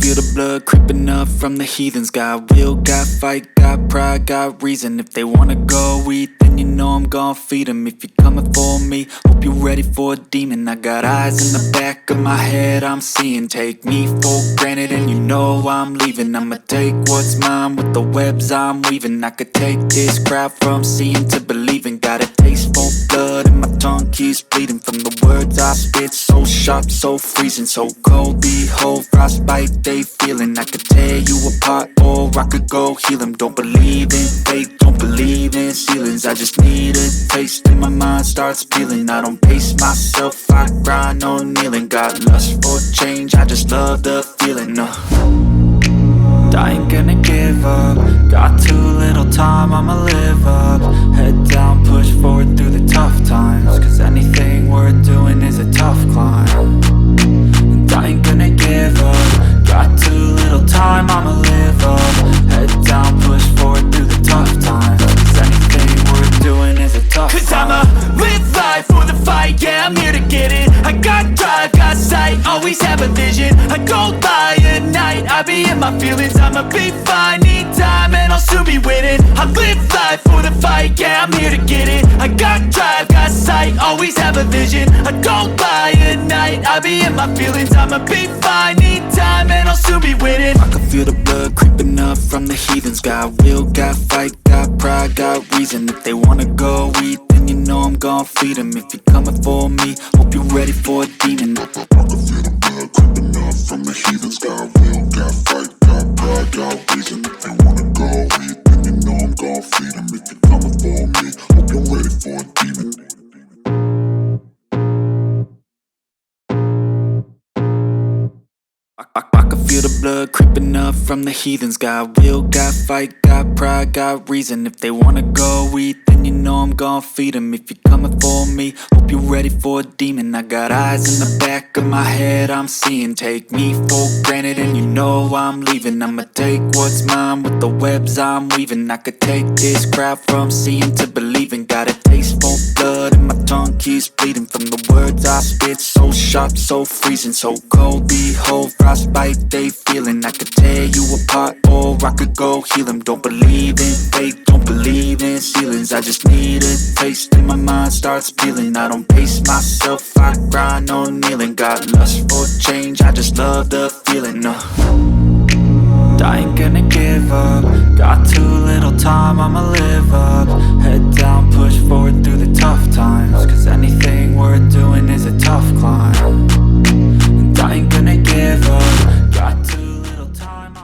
feel the blood creeping up from the heathens. Got will, got fight, got pride, got reason. If they wanna go eat, then you know I'm gon' feed them. If you're coming for me, hope you're ready for a demon. I got eyes in the back of my head, I'm seeing. Take me for granted and you know I'm leaving. I'ma take what's mine with the webs I'm weaving. I could take this crowd from seeing to believing. Got a taste for blood and my tongue keeps bleeding from the words I spit. So sharp, so freezing, so cold. Behold, frostbite they feeling. I could tear you apart or I could go heal them. Don't believe in fate, don't believe in ceilings. I just need a taste and my mind starts peeling. I don't pace myself, I grind on kneeling. Got lust for change, I just love the feeling. I ain't gonna give up. Got too little time, I'ma live up. Head down, push forward through the tough times. Cause anything worth doing is a tough climb. And I ain't gonna give up. Got too little time, I'ma live up. Head down, push forward through the tough times. Cause anything worth doing is a tough climb. Cause I'ma live life for the fight, yeah, I'm here to get it. I got drive, got sight, always have a vision. I go by at night, I be in my feelings. I'ma be fine, need time and I'll soon be winning. I live life for the fight, yeah, I'm here to get it. I got drive, got sight, always have a vision. I go by at night, I be in my feelings. I'ma be fine, need time and I'll soon be winning. I can feel the blood creeping up from the heathens. Got will, got fight, got pride, got reason. If they wanna go eat, then you know I'm gon' feed them. If you're coming for me, hope you're ready for a demon. I can feel the blood creeping up from the heathens. Got will, got fight, got pride, got reason. If they wanna go eat, then you know I'm gon' feed them. If you're coming for me, hope you're ready for a demon. I can feel the blood creeping up from the heathens. Got will, got fight, got pride, got reason. If they wanna go eat, then you know I'm gon' feed them. If you're coming for me, hope you're ready for a demon. I got eyes in the back of my head, I'm seeing. Take me for granted and you know I'm leaving. I'ma take what's mine with the webs I'm weaving. I could take this crowd from seeing to believing. Got a taste for blood and my tongue keeps bleeding from the words I spit. So sharp, so freezing, so cold. Behold, frostbite they feeling. I could tear you apart or I could go heal them. Don't believe in fate, don't believe in ceilings. I just need a taste and my mind starts peeling. I don't pace myself, I grind on kneeling. Got lust for change, I just love the feeling. I ain't gonna give up. Got too little time, I'ma live up. Head down, push forward through the tough times. Cause anything